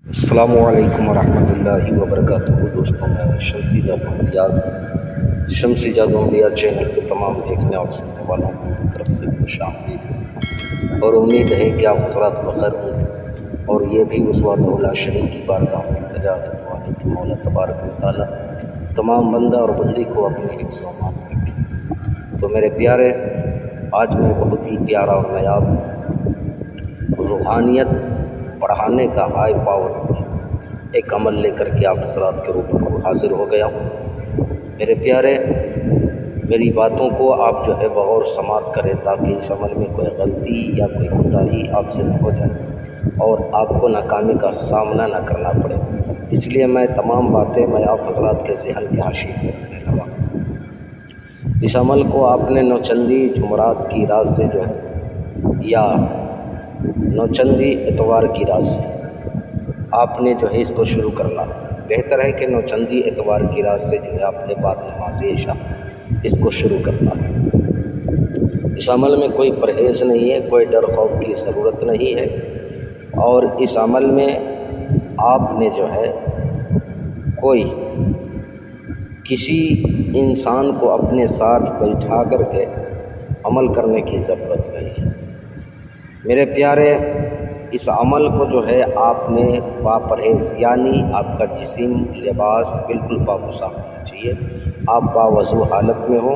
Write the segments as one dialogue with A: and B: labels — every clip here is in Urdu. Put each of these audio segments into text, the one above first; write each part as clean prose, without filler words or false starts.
A: السلام علیکم ورحمۃ اللہ وبرکاتہ دوستوں، میں شمسی جادو انبیاء چینل کے تمام دیکھنے اور سننے والوں کی طرف سے خوش آمدید ہے اور امید ہے کہ آپ حضرات بخیر ہوں گے، اور یہ بھی اس لا شریک کی بارگاہ میں التجا ہے دعا ہے کہ مولا تبارک و تعالیٰ تمام بندہ اور بندی کو اپنے حفظ و امان میں رکھے۔ تو میرے پیارے، آج میں بہت ہی پیارا اور نایاب روحانیت بڑھانے کا ہائی پاورفل ایک عمل لے کر کے آپ حضرات کے روبرو حاضر ہو گیا ہوں۔ میرے پیارے، میری باتوں کو آپ بغور سماعت کریں تاکہ اس عمل میں کوئی غلطی یا کوئی کوتاہی آپ سے نہ ہو جائے اور آپ کو ناکامی کا سامنا نہ کرنا پڑے۔ اس لیے میں تمام باتیں آپ حضرات کے ذہن کے حاشیے میں رکھنے لگا۔ اس عمل کو آپ نے نوچندی جمعرات کی رات سے یا نوچندی اتوار کی رات سے آپ نے اس کو شروع کرنا۔ بہتر ہے کہ نوچندی اتوار کی رات سے آپ نے بعد نماز عشاء اس کو شروع کرنا ہے۔ اس عمل میں کوئی پرہیز نہیں ہے، کوئی ڈر خوف کی ضرورت نہیں ہے، اور اس عمل میں آپ نے کوئی کسی انسان کو اپنے ساتھ بیٹھا کر کے عمل کرنے کی ضرورت نہیں ہے۔ میرے پیارے، اس عمل کو آپ نے باپرہیز، یعنی آپ کا جسم لباس بالکل پاکیزہ ہونا چاہیے، آپ باوضو حالت میں ہو،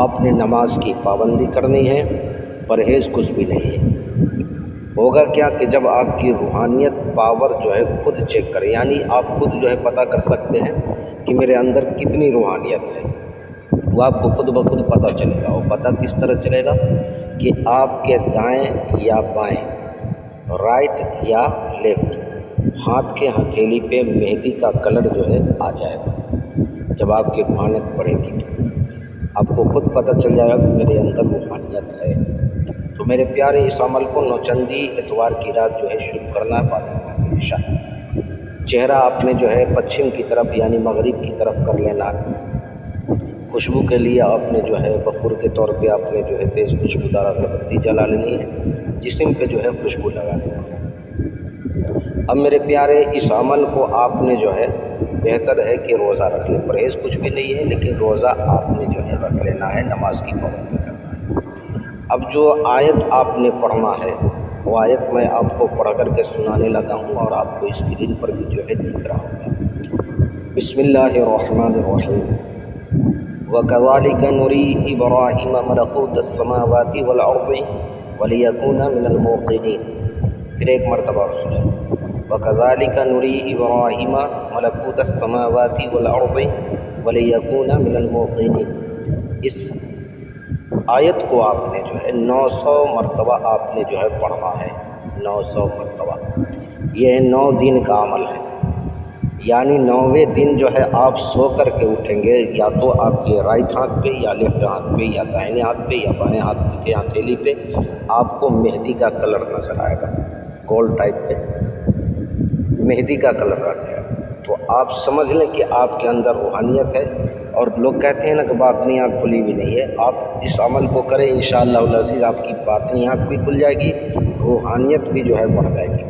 A: آپ نے نماز کی پابندی کرنی ہے، پرہیز کچھ بھی نہیں ہے۔ ہوگا کیا کہ جب آپ کی روحانیت پاور خود چیک کرے، یعنی آپ خود پتہ کر سکتے ہیں کہ میرے اندر کتنی روحانیت ہے، وہ آپ کو خود بخود پتہ چلے گا۔ وہ پتہ کس طرح چلے گا کہ آپ کے دائیں یا بائیں، رائٹ یا لیفٹ ہاتھ کے ہتھیلی پہ مہندی کا کلر آ جائے گا۔ جب آپ کی روحانیت بڑھے گی تو آپ کو خود پتہ چل جائے گا کہ میرے اندر روحانیت ہے۔ تو میرے پیارے، اس عمل کو نوچندی اتوار کی رات شروع کرنا ہے بعد نماز عشاء۔ چہرہ آپ نے پچھم کی طرف یعنی مغرب کی طرف کر لینا ہے۔ خوشبو کے لیے آپ نے بخور کے طور پہ آپ نے تیز خوشبودار اگربتی جلا لینی ہے، جسم پہ خوشبو لگا لینا ہے۔ اب میرے پیارے، اس عمل کو آپ نے بہتر ہے کہ روزہ رکھ لیں۔ پرہیز کچھ بھی نہیں ہے، لیکن روزہ آپ نے رکھ لینا ہے، نماز کی پابندی کرنا ہے۔ اب جو آیت آپ نے پڑھنا ہے وہ آیت میں آپ کو پڑھ کر کے سنانے لگا ہوں، اور آپ کو اسکرین پر بھی دکھ رہا ہوگا۔ بسم اللہ الرحمن الرحیم۔ وَكَذَلِكَ نُرِي إِبْرَاهِيمَ مَلَكُوتَ السَّمَاوَاتِ وَالْأَرْضِ وَلِيَكُونَ مِنَ الْمُوقِنِينَ۔ پھر ایک مرتبہ اور سنیں۔ وَكَذَلِكَ نُرِي إِبْرَاهِيمَ مَلَكُوتَ السَّمَاوَاتِ وَالْأَرْضِ وَلِيَكُونَ مِنَ الْمُوقِنِينَ۔ اس آیت کو آپ نے 900 مرتبہ آپ نے پڑھنا ہے، 900 مرتبہ۔ یہ 9 دن کا عمل ہے، یعنی 9ویں دن آپ سو کر کے اٹھیں گے، یا تو آپ کے رائٹ ہاتھ پہ یا لیفٹ ہاتھ پہ یا دائیں ہاتھ پہ یا بائیں ہاتھ کے ہتھیلی پہ آپ کو مہندی کا کلر نظر آئے گا، گولڈ ٹائپ پہ مہندی کا کلر نظر آئے گا۔ تو آپ سمجھ لیں کہ آپ کے اندر روحانیت ہے، اور لوگ کہتے ہیں نا کہ باطنی آنکھ کھلی بھی نہیں ہے۔ آپ اس عمل کو کریں، انشاءاللہ العزیز آپ کی باطنی آنکھ بھی کھل جائے گی، روحانیت بھی بڑھ جائے گی۔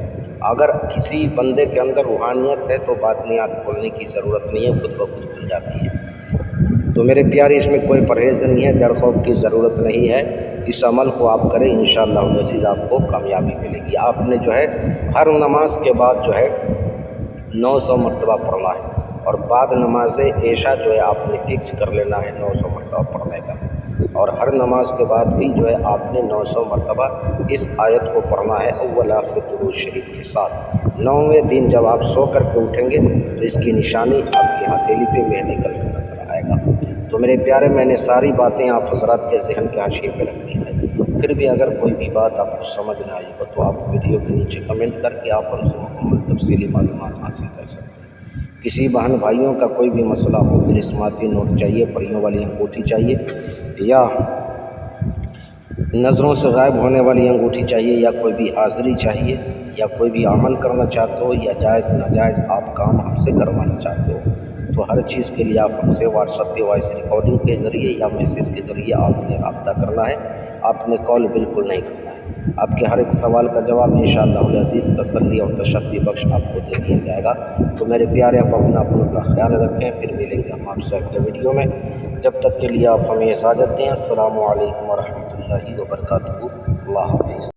A: اگر کسی بندے کے اندر روحانیت ہے تو باطنی آنکھ کھولنے کی ضرورت نہیں ہے، خود بخود کھل جاتی ہے۔ تو میرے پیارے، اس میں کوئی پرہیز نہیں ہے، ڈر خوف کی ضرورت نہیں ہے۔ اس عمل کو آپ کریں، انشاءاللہ العزیز آپ کو کامیابی ملے گی۔ آپ نے ہر نماز کے بعد 900 مرتبہ پڑھنا ہے، اور بعد نماز عشاء آپ نے فکس کر لینا ہے 900 مرتبہ پڑھنے کا، اور ہر نماز کے بعد بھی آپ نے 900 مرتبہ اس آیت کو پڑھنا ہے اول آخر درود شریف کے ساتھ۔ 9ویں دن جب آپ سو کر کے اٹھیں گے تو اس کی نشانی آپ کی ہتھیلی پہ مہندی کلر نظر آئے گا۔ تو میرے پیارے، میں نے ساری باتیں آپ حضرات کے ذہن کے حاشیے پہ رکھ دی ہیں۔ پھر بھی اگر کوئی بھی بات آپ کو سمجھ نہ آئی ہو تو آپ ویڈیو کے نیچے کمنٹ کر کے آپ ہم سے مکمل تفصیلی معلومات حاصل کر سکتے ہیں۔ کسی بہن بھائیوں کا کوئی بھی مسئلہ ہو، طلسماتی نوٹ چاہیے، پریوں والی انگوٹھی چاہیے، یا نظروں سے غائب ہونے والی انگوٹھی چاہیے، یا کوئی بھی حاضری چاہیے، یا کوئی بھی عمل کرنا چاہتے ہو، یا جائز ناجائز آپ کام ہم سے کروانا چاہتے ہو، تو ہر چیز کے لیے آپ ہم سے واٹس ایپ پہ وائس ریکارڈنگ کے ذریعے یا میسیج کے ذریعے آپ نے رابطہ کرنا ہے۔ آپ نے کال بالکل نہیں کرنا ہے۔ آپ کے ہر ایک سوال کا جواب انشاءاللہ العزیز تسلی اور تشفی بخش آپ کو دے دیا جائے گا۔ تو میرے پیارے آپ اپنا کا خیال رکھیں، پھر ملیں گے ہم آپ سے اگلے ویڈیو میں۔ جب تک کے لیے آپ ہمیں اجازت دیں۔ السلام علیکم ورحمۃ اللہ وبرکاتہ۔ اللہ حافظ۔